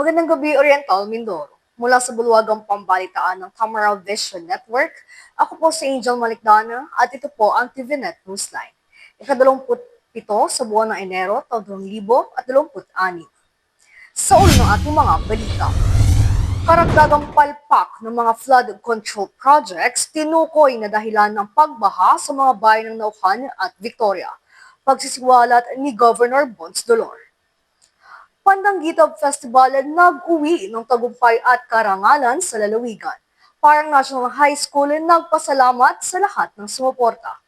Magandang gabi, Oriental Mindoro. Mula sa bulwagang pambalitaan ng Tamaraw Vision Network, ako po si Angel Malikdana at ito po ang TVNet Newsline. Ika-27 sa buwan ng Enero taong 2026. Sa ulo ng ating mga balita, karagdagang palpak ng mga flood control projects tinukoy na dahilan ng pagbaha sa mga bayan ng Nauhan at Victoria. Pagsisiwalat ni Governor Bons Dolor. Pandanggitag Festival nag-uwi ng tagumpay at karangalan sa lalawigan. Parang National High School nagpasalamat sa lahat ng sumuporta.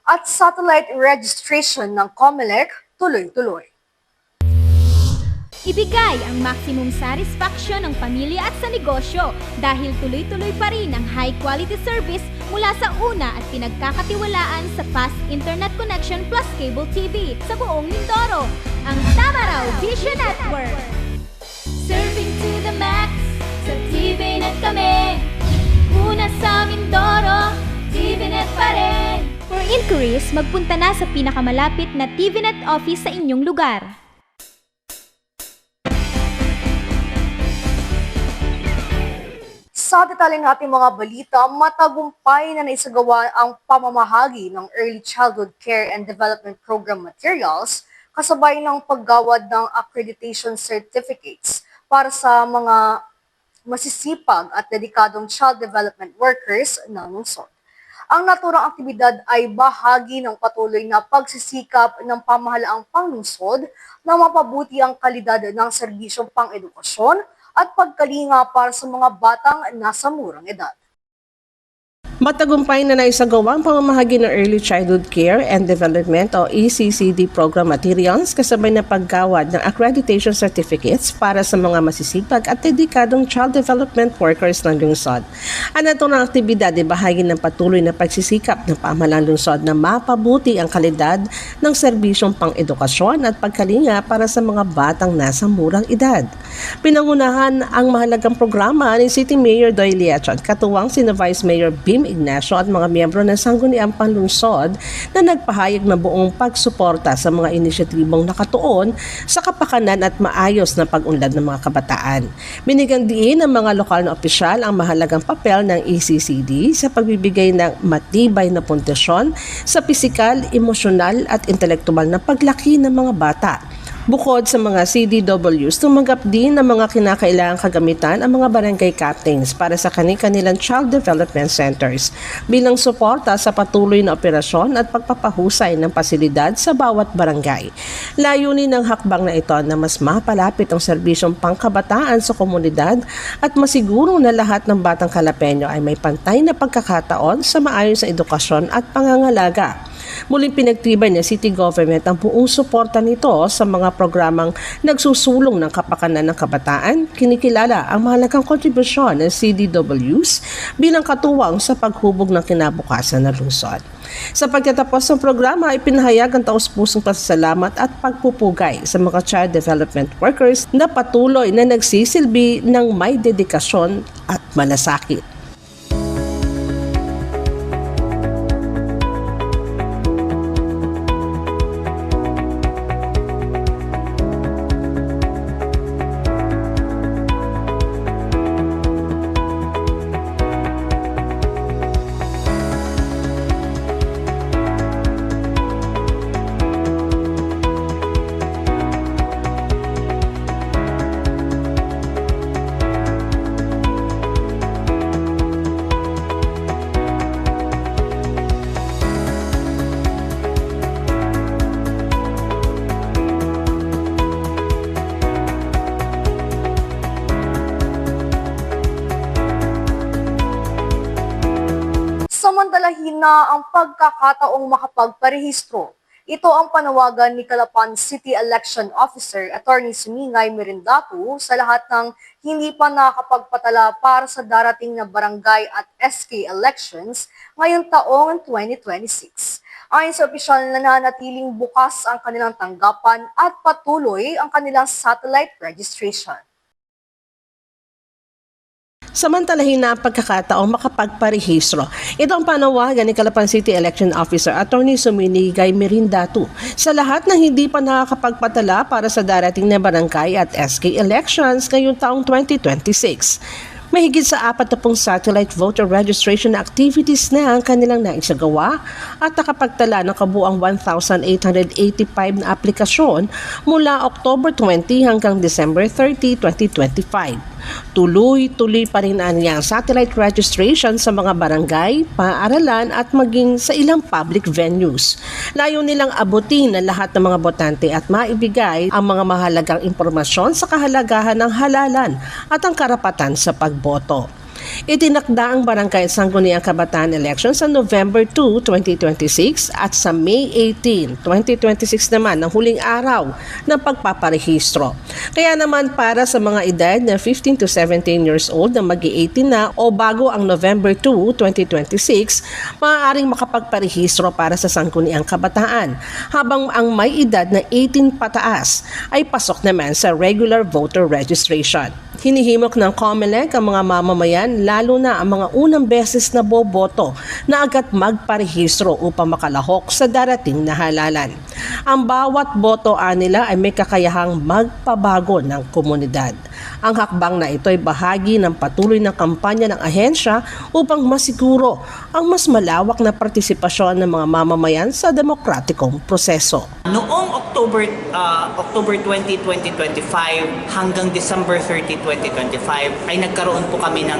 At satellite registration ng COMELEC tuloy-tuloy. Ibigay ang maximum satisfaction ng pamilya at sa negosyo dahil tuloy-tuloy pa rin ang high-quality service mula sa una at pinagkakatiwalaan sa fast internet connection plus cable TV sa buong Mindoro, ang Tamaraw Vision Network. Serving to the max, sa TVNet kami. Una sa Mindoro, TVNet pa rin. For inquiries, magpunta na sa pinakamalapit na TVNet office sa inyong lugar. Sa detalye ng ating mga balita, matagumpay na naisagawa ang pamamahagi ng Early Childhood Care and Development Program materials kasabay ng paggawad ng accreditation certificates para sa mga masisipag at dedikadong child development workers ng lungsod. Ang naturang aktibidad ay bahagi ng patuloy na pagsisikap ng pamahalaang panglungsod na mapabuti ang kalidad ng serbisyong pang-edukasyon at pagkalinga para sa mga batang nasa murang edad. Matagumpay na naisagawa ang pamamahagi ng Early Childhood Care and Development o ECCD program materials kasabay na paggawad ng accreditation certificates para sa mga masisipag at dedikadong child development workers ng lungsod. Ang naturang aktibidad ay bahagi ng patuloy na pagsisikap ng pamahalaan lungsod na mapabuti ang kalidad ng serbisyong pang-edukasyon at pagkalinga para sa mga batang nasa murang edad. Pinangunahan ang mahalagang programa ni City Mayor Doy Liacho at katuwang sina Vice Mayor Bim Ignacio at mga miyembro ng Sangguniang Panlungsod na nagpahayag ng buong pagsuporta sa mga inisyatibong nakatuon sa kapakanan at maayos na pag-unlad ng mga kabataan. Binigyan din ng mga lokal na opisyal ang mahalagang papel ng ECCD sa pagbibigay ng matibay na pundasyon sa pisikal, emosyonal at intelektual na paglaki ng mga bata. Bukod sa mga CDWs, tumanggap din ng mga kinakailangang kagamitan ang mga barangay captains para sa kanilang child development centers bilang suporta sa patuloy na operasyon at pagpapahusay ng pasilidad sa bawat barangay. Layunin ng hakbang na ito na mas mapalapit ang serbisyong pangkabataan sa komunidad at masiguro na lahat ng batang Kalapeño ay may pantay na pagkakataon sa maayos na edukasyon at pangangalaga. Muling pinagtibay ng City Government ang buong suporta nito sa mga programang nagsusulong ng kapakanan ng kabataan. Kinikilala ang mahalagang kontribusyon ng CDWs bilang katuwang sa paghubog ng kinabukasan ng lungsod. Sa pagtatapos ng programa ay pinahayag ang taus-pusong pasasalamat at pagpupugay sa mga child development workers na patuloy na nagsisilbi ng may dedikasyon at malasakit. Samantalahin na ang pagkakataong makapagparehistro. Ito ang panawagan ni Calapan City Election Officer Attorney Sumingay Merendatu sa lahat ng hindi pa nakapagpatala para sa darating na barangay at SK elections ngayong taong 2026. Ayon sa opisyal na nanatiling bukas ang kanilang tanggapan at patuloy ang kanilang satellite registration. samantalahin na ang pagkakataong makapagparehistro. Ito ang panawagan ni Calapan City Election Officer Attorney Suminigay Merindatu sa lahat ng hindi pa nakakapagpatala para sa darating na barangay at SK elections ngayong taong 2026. Mahigit sa 40 satellite voter registration activities na ang kanilang naisagawa at nakapagtala ng kabuang 1,885 na aplikasyon mula October 20 hanggang December 30, 2025. Tuloy-tuloy pa rin ang satellite registration sa mga barangay, paaralan at maging sa ilang public venues. Layo nilang abutin ang lahat ng mga botante at maibigay ang mga mahalagang impormasyon sa kahalagahan ng halalan at ang karapatan sa pagboto. Itinakda ang Barangay Sangguniang Kabataan election sa November 2, 2026 at sa May 18, 2026 naman ang huling araw ng pagpaparehistro. Kaya naman para sa mga edad na 15 to 17 years old na mag-18 na o bago ang November 2, 2026, maaaring makapagparehistro para sa Sangguniang Kabataan, habang ang may edad na 18 pataas ay pasok naman sa regular voter registration. Hinihimok ng COMELEC ang mga mamamayan, lalo na ang mga unang beses na boboto, na agad magparehistro upang makalahok sa darating na halalan. Ang bawat boto nila ay may kakayahang magpabago ng komunidad. Ang hakbang na ito ay bahagi ng patuloy na kampanya ng ahensya upang masiguro ang mas malawak na partisipasyon ng mga mamamayan sa demokratikong proseso. Noong October 20, 2025 hanggang December 30, 2025 ay nagkaroon po kami ng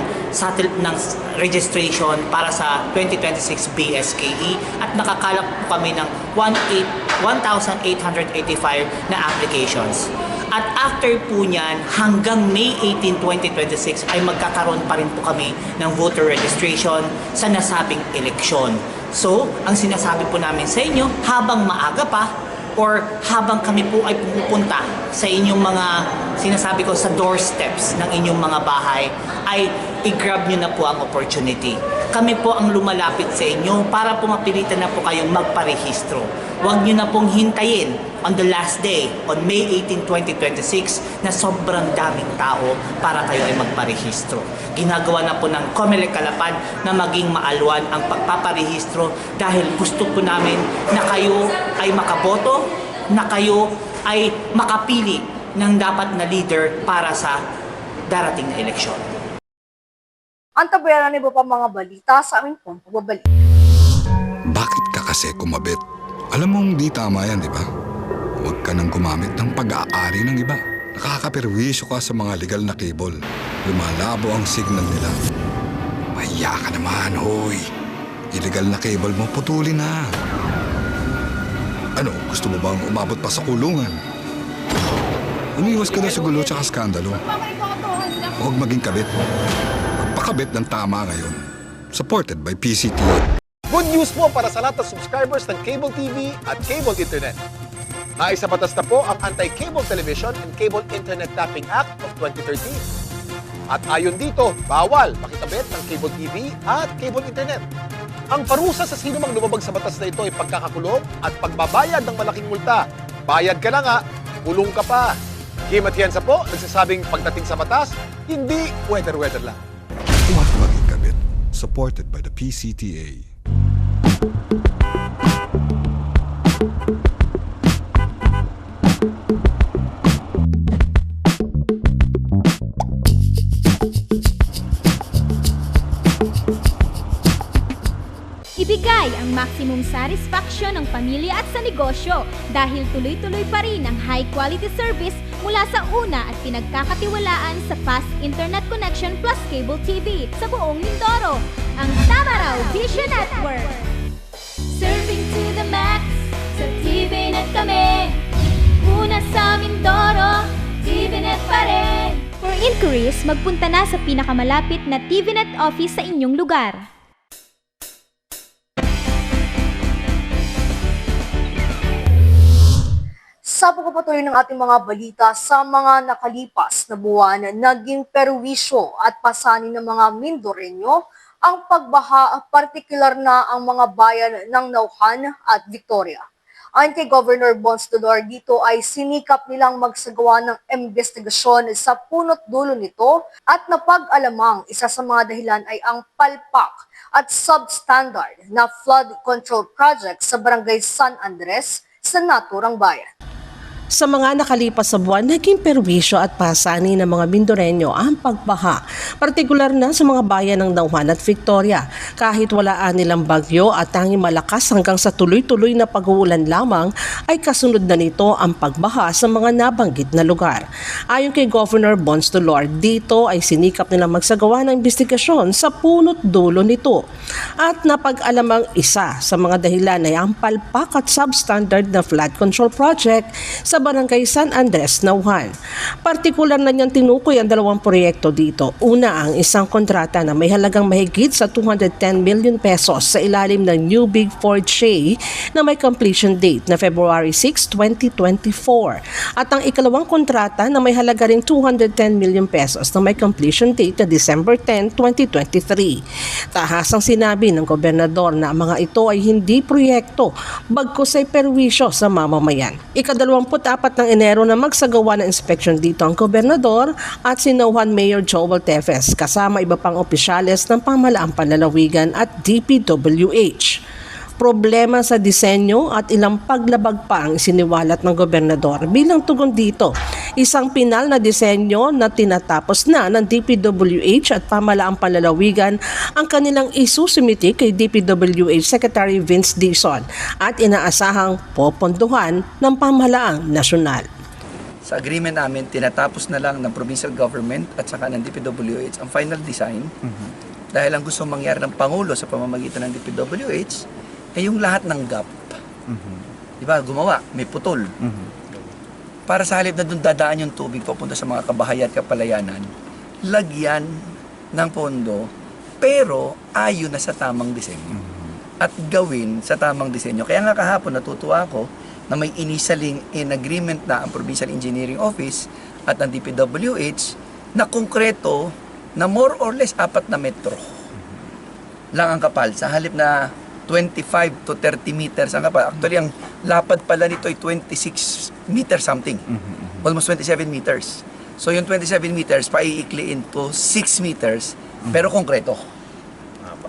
registration para sa 2026 BSKE at nakakalap po kami ng 1,885 na applications. At after po niyan, hanggang May 18, 2026 ay magkakaroon pa rin po kami ng voter registration sa nasabing eleksyon. So, ang sinasabi po namin sa inyo, habang maaga pa, or habang kami po ay pumupunta sa inyong mga, sinasabi ko, sa doorsteps ng inyong mga bahay, ay i-grab nyo na po ang opportunity. Kami po ang lumalapit sa inyo para po mapilitan na po kayong magparehistro. Huwag nyo na pong hintayin on the last day, on May 18, 2026, na sobrang daming tao para kayo ay magparehistro. Ginagawa na po ng COMELEC Calapan na maging maalwan ang pagpaparehistro dahil gusto po namin na kayo ay makaboto, na kayo ay makapili ng dapat na leader para sa darating na eleksyon. Antabayanan niyo pa mga balita sa aming pong pagbabalik. Bakit ka kasi kumabit? Alam mong di tama yan, di ba? Huwag ka nang gumamit ng pag-aari ng iba. Nakakaperwisyo ka sa mga legal na cable. Lumalabo ang signal nila. Mahiya ka naman, hoy. Illegal na cable mo, putulin na. Ano, gusto mo bang umabot pa sa kulungan? Umiwas ka na sa gulo tsaka skandalo. Huwag maging kabit. Magpakabit ng tama ngayon. Supported by PCTV. Good news po para sa lahat ng subscribers ng Cable TV at Cable Internet. Naisabatas na po ang Anti-Cable Television and Cable Internet Tapping Act of 2013. At ayon dito, bawal makikabit ng Cable TV at Cable Internet. Ang parusa sa sino mang lumabag sa batas na ito ay pagkakakulong at pagbabayad ng malaking multa. Bayad ka na nga, kulong ka pa. Kim Atienza po, nagsasabing pagdating sa batas, hindi weather-weather lang. Huwag maging kabit. Supported by the PCTA. Ibigay ang maximum satisfaction ng pamilya at sa negosyo dahil tuloy-tuloy pa rin ang high-quality service mula sa una at pinagkakatiwalaan sa fast internet connection plus cable TV sa buong Mindoro, ang Tamaraw Vision Network. Serving to the max, sa TVNet kami. Una sa Mindoro, TVNet pa rin. For inquiries, magpunta na sa pinakamalapit na TVNet office sa inyong lugar. Sa pagpapatuloy ng ating mga balita sa mga nakalipas na buwan, naging perwisyo at pasanin ng mga Mindoreño ang pagbaha, partikular na ang mga bayan ng Nauhan at Victoria. Ayon kay Governor Bons Dolor, dito ay sinikap nilang magsagawa ng investigasyon sa punot dulo nito at napag-alamang isa sa mga dahilan ay ang palpak at substandard na flood control project sa Barangay San Andres sa naturang bayan. Sa mga nakalipas sa buwan, naging perwisyo at pasani ng mga Mindoreño ang pagbaha, partikular na sa mga bayan ng Nauhan at Victoria. Kahit walaan nilang bagyo at tanging malakas hanggang sa tuloy-tuloy na pag-uulan lamang, ay kasunod na nito ang pagbaha sa mga nabanggit na lugar. Ayon kay Governor Bons Dolor, dito ay sinikap nilang magsagawa ng investigasyon sa punot dulo nito. At napag-alamang isa sa mga dahilan ay ang palpak at substandard na flood control project sa Barangay San Andres, Nauhan. Partikular na niyang tinukoy ang dalawang proyekto dito. Una, ang isang kontrata na may halagang mahigit sa 210 million pesos sa ilalim ng New Big Ford Shea na may completion date na February 6, 2024. At ang ikalawang kontrata na may halaga ring 210 million pesos na may completion date na December 10, 2023. Tahasang sinabi ng gobernador na ang mga ito ay hindi proyekto, bagkus ay perwisyo sa mamamayan. Ika-24 ng Enero na magsagawa ng inspeksyon dito ang gobernador at si Nauhan Mayor Joel Tevez kasama iba pang opisyales ng pamahalaang panlalawigan at DPWH. Problema sa disenyo at ilang paglabag pa ang isiniwalat ng gobernador. Bilang tugon dito, isang pinal na disenyo na tinatapos na ng DPWH at pamahalaang panlalawigan ang kanilang isusumiti kay DPWH Secretary Vince Dizon at inaasahang popondohan ng pamahalaang nasyonal. Sa agreement namin, tinatapos na lang ng provincial government at saka ng DPWH ang final design dahil ang gusto mangyari ng Pangulo sa pamamagitan ng DPWH ay yung lahat ng gap. Diba? Gumawa, may putol. Para sa halip na doon dadaan yung tubig papunta sa mga kabahayan at kapalayanan, lagyan ng pondo pero ayon na sa tamang disenyo. At gawin sa tamang disenyo. Kaya nga kahapon natutuwa ako na may inisaling in agreement na ang Provincial Engineering Office at ang DPWH na konkreto na more or less 4 na metro lang ang kapal sa halip na 25 to 30 meters ang kapal. Actually, ang lapad pala nito ay 26 meters something. Almost 27 meters. So yung 27 meters, paiikliin to 6 meters, pero konkreto.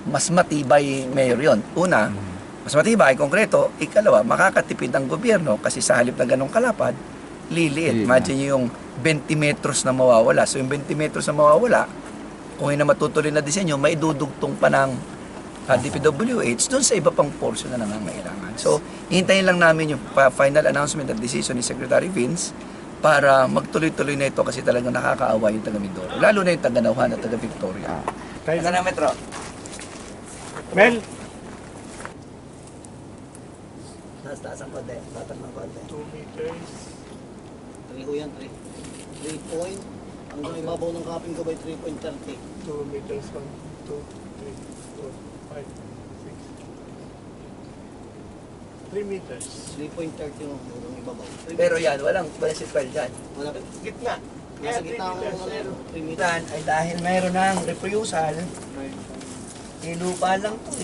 Mas matibay, Mayor yun. Una, mas matibay, konkreto. Ikalawa, makakatipid ang gobyerno kasi sa halip na ganong kalapad, liliit. Imagine nyo yung 20 metros na mawawala. So yung 20 metros na mawawala, kung yun na matutuloy na disenyo, may dudugtong pa ng DPWH doon sa iba pang portion na nangangailangan. So, hintayin lang namin yung final announcement at decision ni Secretary Vince para magtuloy-tuloy na ito kasi talagang nakakaawa yung taga Mindoro. Lalo na yung taga Nauhan at taga Victoria. Taga na metro. Mel! Taas ang konti. Tatas ng konti. 2 meters. 3 ho yan, 3. 3 point. Hanggang ibabaw ng kaping ko by 3.30. 2 meters, 1, 2, 3, 4, 5, 6. 3 meters. 3.30 ho, hanggang ibabaw. Pero yan, walang seatbelt dyan. Wala pa. Gitna. Nasa gitna ang 3 meters. Yan ay dahil mayroon ng refusal, lupa lang to.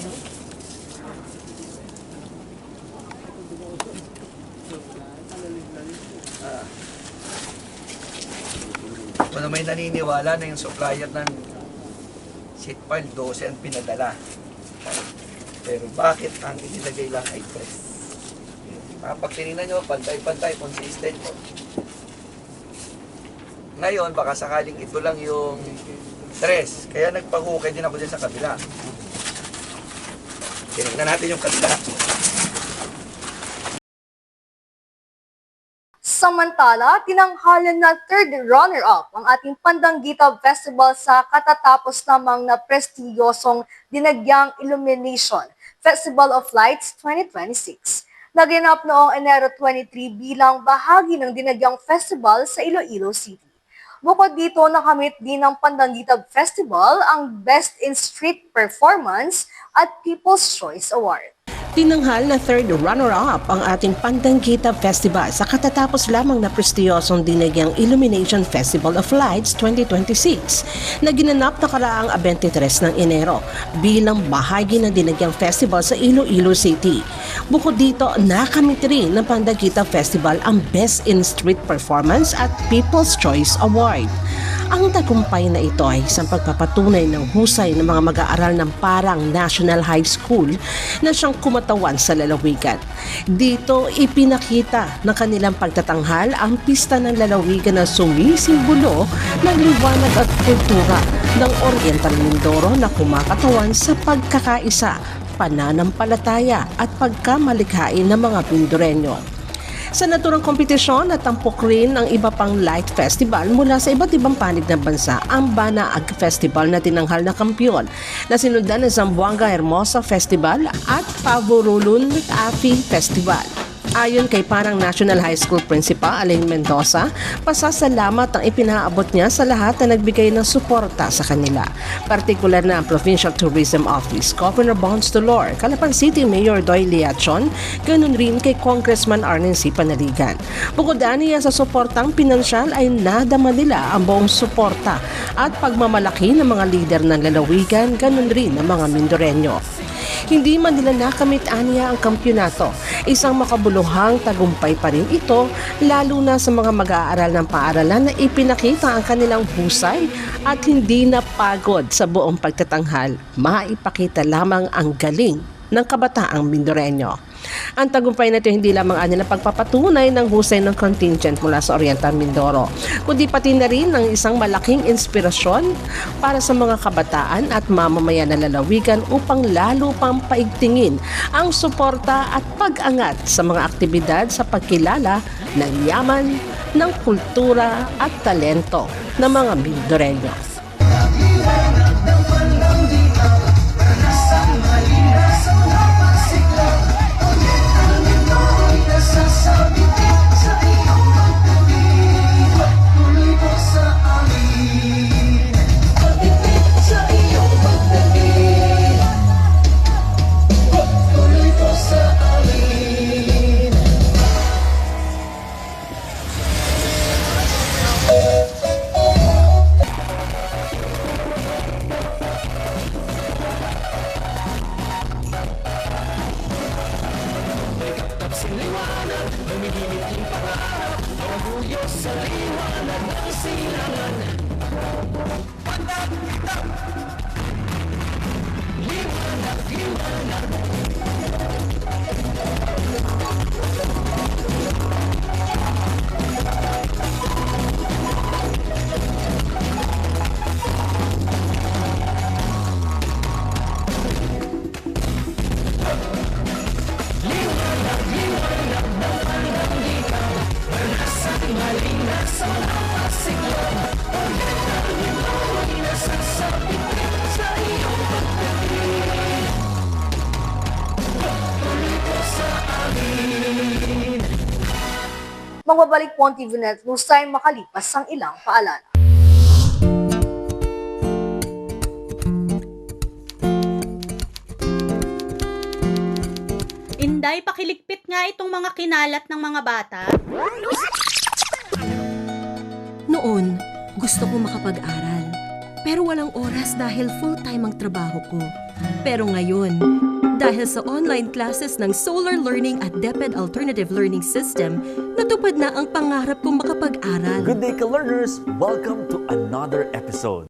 Kung may naniniwala na yung supplier ng seat pile 12 ang pinadala. Pero bakit ang inilagay lang ay 3? Pag tinignan nyo, pantay-pantay, consistent po. Ngayon, baka sakaling ito lang yung 3. Kaya nagpahukay din ako dyan sa kabila. Tinignan natin yung kabila. Samantala, tinanghalan na third runner-up ang ating Pandanggita Festival sa katatapos lamang na prestiyosong Dinagyang Illumination Festival of Lights 2026. Naganap noong Enero 23 bilang bahagi ng Dinagyang Festival sa Iloilo City. Bukod dito, nakamit din ng Pandanggita Festival ang Best in Street Performance at People's Choice Award. Tinanghal na third runner-up ang ating Pandanguita Festival sa katatapos lamang na prestiyosong dinagyang Illumination Festival of Lights 2026 na ginanap na karaang 23 ng Enero bilang bahagi ng dinagyang festival sa Iloilo City. Bukod dito, nakamit rin ng Pandanguita Festival ang Best in Street Performance at People's Choice Award. Ang tagumpay na ito ay isang pagpapatunay ng husay ng mga mag-aaral ng Parang National High School na siyang kumatawan sa lalawigan. Dito ipinakita ng kanilang pagtatanghal ang pista ng lalawigan na sumisimbolo ng liwanag at kultura ng Oriental Mindoro na kumakatawan sa pagkakaisa, pananampalataya at pagkamalikhain ng mga Mindoreño. Sa naturang kompetisyon, natampok rin ang iba pang light festival mula sa iba't ibang panig ng bansa ang Banaag Festival na tinanghal na kampiyon na sinundan ng Zamboanga Hermosa Festival at Pavorulun Afi Festival. Ayon kay Parang National High School Principal Alain Mendoza, pasasalamat ang ipinaabot niya sa lahat na nagbigay ng suporta sa kanila. Partikular na ang Provincial Tourism Office, Governor Bons Dolor, Calapan City Mayor Doy Liachon, ganun rin kay Congressman Arnen C. Panaligan. Bukod niya sa suportang pinansyal ay nadama nila ang buong suporta at pagmamalaki ng mga lider ng lalawigan, ganun rin ng mga Mindoreño. Hindi man nila nakamit aniya ang kampyonato. Isang makabuluhang tagumpay pa rin ito, lalo na sa mga mag-aaral ng paaralan na ipinakita ang kanilang husay at hindi napagod sa buong pagtatanghal. Maipakita lamang ang galing ng kabataang Mindoreño. Ang tagumpay na ito hindi lamang anila pagpapatunay ng husay ng contingent mula sa Oriental Mindoro, kundi pati na rin ng isang malaking inspirasyon para sa mga kabataan at mamamayan ng lalawigan upang lalo pang paigtingin ang suporta at pag-angat sa mga aktibidad sa pagkilala ng yaman, ng kultura at talento ng mga Mindoreño. Magbabalik po ang TVNet News Time makalipas ang ilang paalala. Inday, pakiligpit nga itong mga kinalat ng mga bata. Noon, gusto ko makapag-aral. Pero walang oras dahil full-time ang trabaho ko. Pero ngayon, dahil sa online classes ng Solar Learning at DepEd Alternative Learning System, natupad na ang pangarap kong makapag-aral. Good day, ka-learners! Welcome to another episode.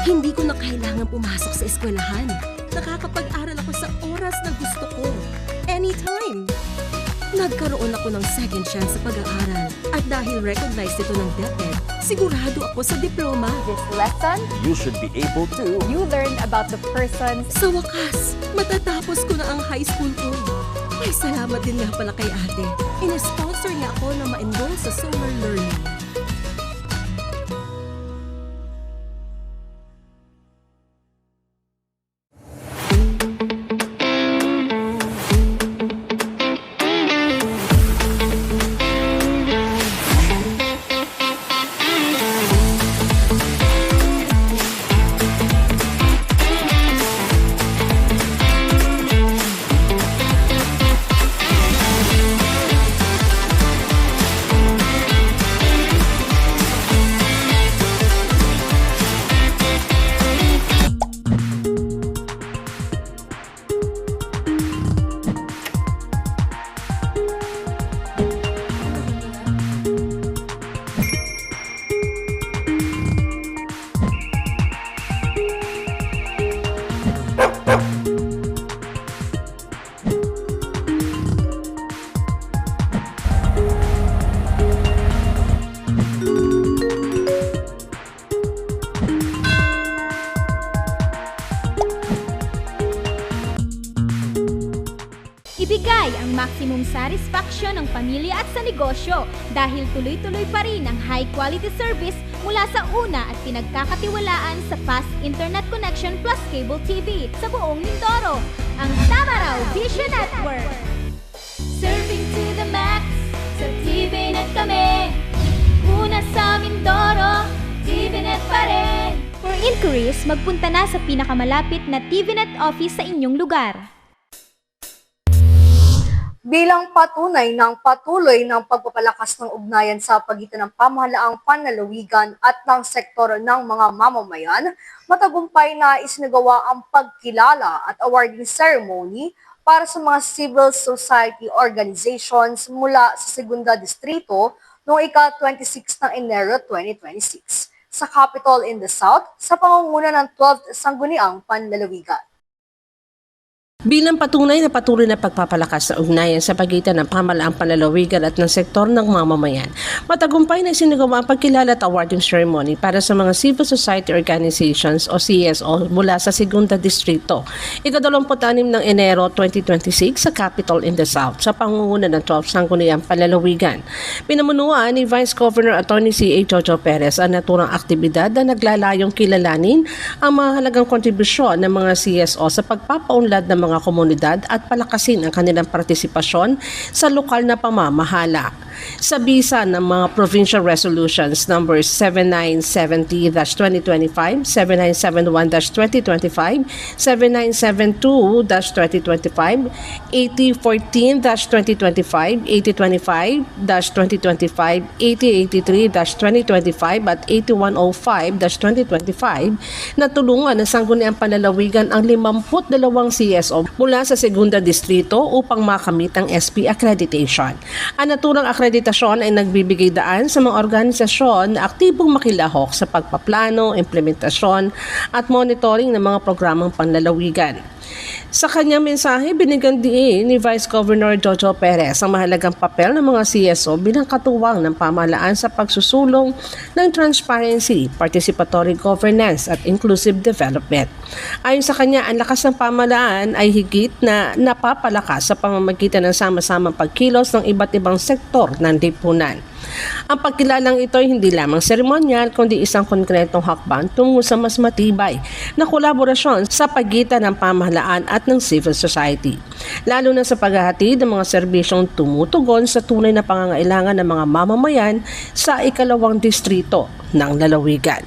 Hindi ko na kailangan pumasok sa eskwelahan. Nakakapag-aral ako sa oras na gusto ko. Anytime! Nagkaroon ako ng second chance sa pag-aaral. At dahil recognized ito ng DepEd, sigurado ako sa diploma. This lesson, You should be able to. you learned about the person. Sa wakas, matatapos ko na ang high school ko. Ay, salamat din nga pala kay ate. Ina-sponsor niya ako na ma-enroll sa Solar Learning. Ibigay ang maximum satisfaction ng pamilya at sa negosyo dahil tuloy-tuloy pa rin ang high-quality service mula sa una at pinagkakatiwalaan sa fast internet connection plus cable TV sa buong Mindoro, ang Tamaraw Vision Network. Serving to the max, sa TVNet kami. Una sa Mindoro, TVNet pa rin. For inquiries, magpunta na sa pinakamalapit na TVNet office sa inyong lugar. Bilang patunay ng patuloy ng pagpapalakas ng ugnayan sa pagitan ng pamahalaang panlalawigan at ng sektor ng mga mamamayan, matagumpay na isinagawa ang pagkilala at awarding ceremony para sa mga civil society organizations mula sa Segunda Distrito noong ika-26 ng Enero 2026 sa Capitol in the South sa pangunguna ng 12th Sangguniang Panlalawigan. Bilang patunay na patuloy na pagpapalakas sa ugnayan sa pagitan ng pamahalaang panlalawigan at ng sektor ng mamamayan, matagumpay na isinagawa ang pagkilala at awarding ceremony para sa mga civil society organizations o CSO mula sa Segunda Distrito, ika-26 ng Enero 2026 sa Capitol in the South sa pangunguna ng 12th Sangguniang Panlalawigan. Pinamunuan ni Vice Governor Atty. C.A. Jojo Perez ang naturang aktibidad na naglalayong kilalanin ang mahalagang kontribusyon ng mga CSO sa pagpapaunlad ng mga komunidad at palakasin ang kanilang partisipasyon sa lokal na pamamahala. Sa bisa ng mga provincial resolutions numbers 7970-2025, 7971-2025, 7972-2025, 8014-2025, 8025-2025, 8083-2025 at 8105-2025 na tulungan ng Sangguniang Panlalawigan ang 52 CSO mula sa Segunda Distrito upang makamit ang SP accreditation. Ang naturang akreditasyon ay nagbibigay daan sa mga organisasyon na aktibong makilahok sa pagpaplano, implementasyon at monitoring ng mga programang panlalawigan. Sa kanyang mensahe, binigyan din ni Vice Governor Jojo Perez ang mahalagang papel ng mga CSO bilang katuwang ng pamahalaan sa pagsusulong ng transparency, participatory governance at inclusive development. Ayon sa kanya, ang lakas ng pamahalaan ay higit na napapalakas sa pamamagitan ng sama-samang pagkilos ng iba't ibang sektor ng lipunan. Ang pagkilalang ito ay hindi lamang seremonyal kundi isang konkretong hakbang tungo sa mas matibay na kolaborasyon sa pagitan ng pamahalaan at ng civil society, lalo na sa paghahatid ng mga serbisyong tumutugon sa tunay na pangangailangan ng mga mamamayan sa ikalawang distrito ng lalawigan.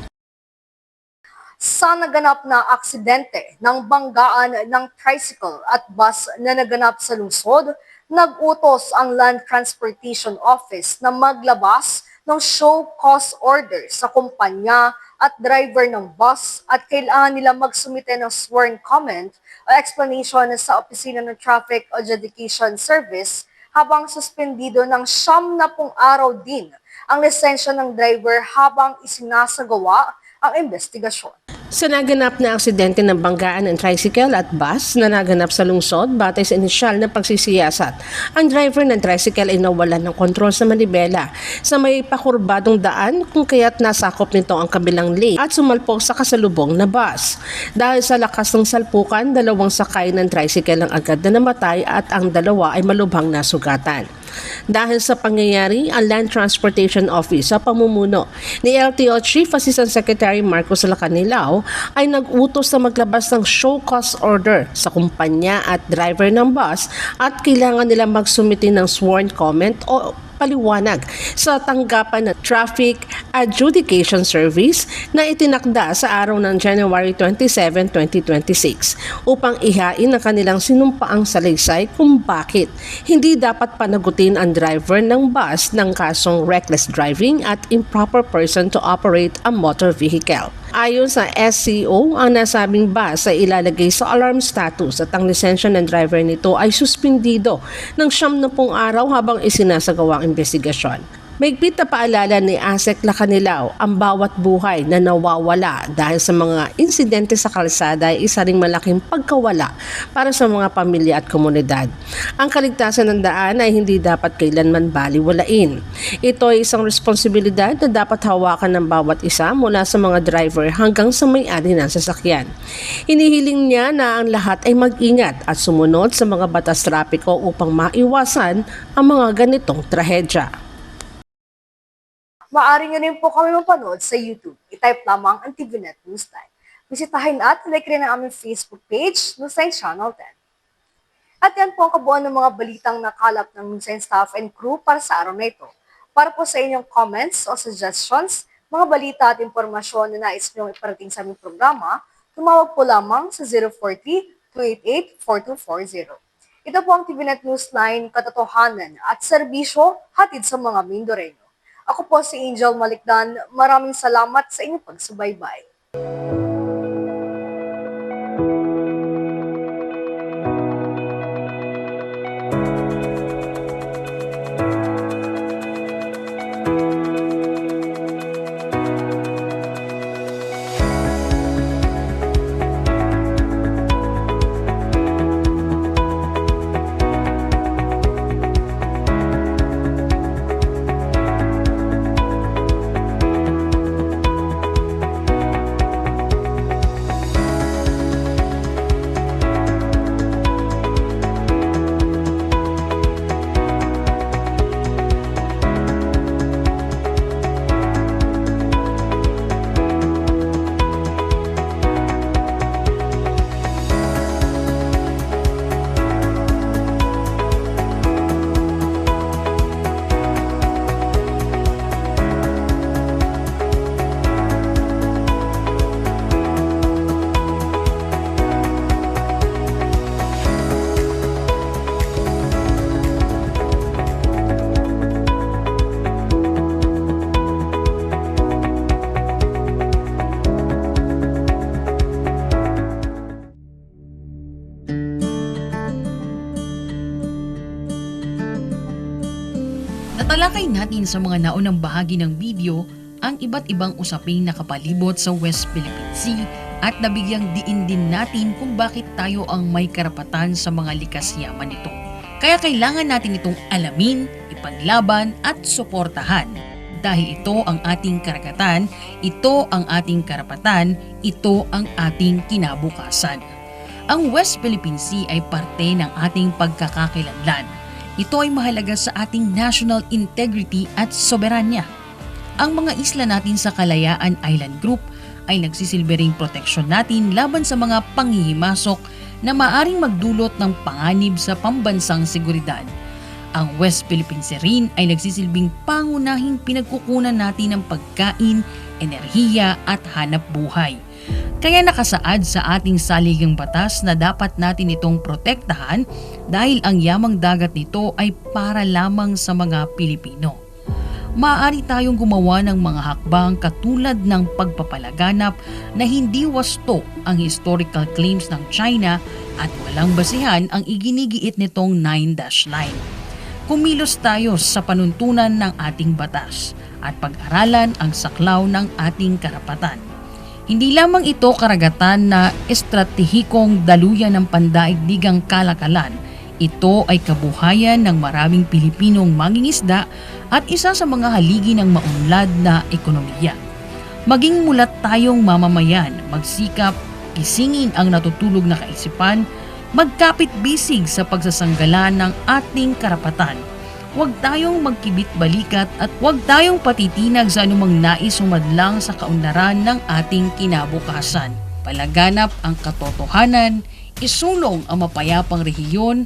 Sa naganap na aksidente ng banggaan ng tricycle at bus na naganap sa lungsod, nag-utos ang Land Transportation Office na maglabas ng show cause order sa kumpanya at driver ng bus at kailangan nila magsumite ng sworn comment o explanation sa opisina ng Traffic Adjudication Service habang suspendido ng 70 araw din ang lisensya ng driver habang isinasagawa ang investigasyon. Sa naganap na aksidente ng banggaan ng tricycle at bus na naganap sa lungsod batay sa inisyal na pagsisiyasat, ang driver ng tricycle ay nawalan ng kontrol sa manibela sa may pakurbadong daan kung kaya't nasakop nito ang kabilang lane at sumalpok sa kasalubong na bus. Dahil sa lakas ng salpukan, 2 sakay ng tricycle ang agad na namatay at ang 2 ay malubhang nasugatan. Dahil sa pangyayari, ang Land Transportation Office sa pamumuno ni LTO Chief Assistant Secretary Marcos Lacanilao ay nag-utos na maglabas ng show cause order sa kumpanya at driver ng bus at kailangan nila magsumite ng sworn comment o paliwanag sa tanggapan ng Traffic Adjudication Service na itinakda sa araw ng January 27, 2026 upang ihain ang kanilang sinumpaang salaysay kung bakit hindi dapat panagutin ang driver ng bus ng kasong reckless driving at improper person to operate a motor vehicle. Ayon sa SCO, ang nasabing bus ay ilalagay sa alarm status at ang lisensya ng driver nito ay suspindido ng 70 araw habang isinasagawa ang investigasyon. Maigpit na paalala ni Asek Lacanilaw, ang bawat buhay na nawawala dahil sa mga insidente sa kalsada ay isa ring malaking pagkawala para sa mga pamilya at komunidad. Ang kaligtasan ng daan ay hindi dapat kailanman baliwalain. Ito ay isang responsibilidad na dapat hawakan ng bawat isa mula sa mga driver hanggang sa may-ari ng sasakyan. Hinihiling niya na ang lahat ay mag-ingat at sumunod sa mga batas trapiko upang maiwasan ang mga ganitong trahedya. Maaari nyo rin po kami mapanood sa YouTube. I-type lamang ang TVNet Newsline. Bisitahin at like rin ang aming Facebook page, Newsline Channel 10. At yan po ang kabuuan ng mga balitang nakalap ng Newsline staff and crew para sa araw na ito. Para po sa inyong comments o suggestions, mga balita at impormasyon na nais nyo iparating sa aming programa, tumawag po lamang sa 040-288-4240. Ito po ang TVNet Newsline, katotohanan at serbisyo hatid sa mga Mindoreño. Ako po si Angel Malikdan. Maraming salamat sa inyong pagsubaybay. Natalakay natin sa mga naunang bahagi ng video ang iba't ibang usaping nakapalibot sa West Philippine Sea at nabigyang diin din natin kung bakit tayo ang may karapatan sa mga likas yaman nito. Kaya kailangan natin itong alamin, ipaglaban at suportahan. Dahil ito ang ating karagatan, ito ang ating karapatan, ito ang ating kinabukasan. Ang West Philippine Sea ay parte ng ating pagkakakilanlan. Ito ay mahalaga sa ating national integrity at soberanya. Ang mga isla natin sa Kalayaan Island Group ay nagsisilbering proteksyon natin laban sa mga panghihimasok na maaring magdulot ng panganib sa pambansang seguridad. Ang West Philippine Sea rin ay nagsisilbing pangunahing pinagkukunan natin ng pagkain, enerhiya at hanap buhay. Kaya nakasaad sa ating saligang batas na dapat natin itong protektahan dahil ang yamang dagat nito ay para lamang sa mga Pilipino. Maaari tayong gumawa ng mga hakbang katulad ng pagpapalaganap na hindi wasto ang historical claims ng China at walang basihan ang iginigiit nitong 9-dash line. Kumilos tayo sa panuntunan ng ating batas at pag-aralan ang saklaw ng ating karapatan. Hindi lamang ito karagatan na estratehikong daluyan ng pandaigdigang kalakalan. Ito ay kabuhayan ng maraming Pilipinong mangingisda at isa sa mga haligi ng maunlad na ekonomiya. Maging mulat tayong mamamayan, magsikap, gisingin ang natutulog na kaisipan, magkapit-bisig sa pagsasanggalan ng ating karapatan. Huwag tayong magkibit-balikat at huwag tayong patitinag sa anumang nais sumadlang sa kaunlaran ng ating kinabukasan. Palaganap ang katotohanan, isulong ang mapayapang rehiyon,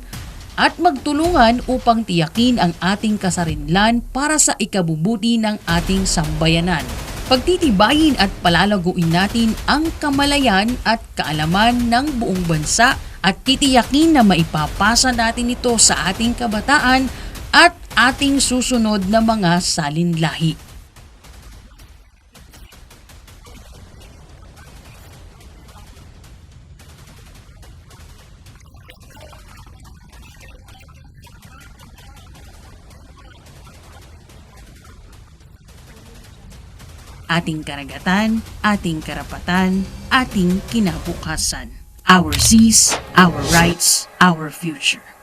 at magtulungan upang tiyakin ang ating kasarinlan para sa ikabubuti ng ating sambayanan. Pagtitibayin at palalaguin natin ang kamalayan at kaalaman ng buong bansa at titiyakin na maipapasa natin ito sa ating kabataan at ating susunod na mga salinlahi. Ating karagatan, ating karapatan, ating kinabukasan. Our seas, our rights, our future.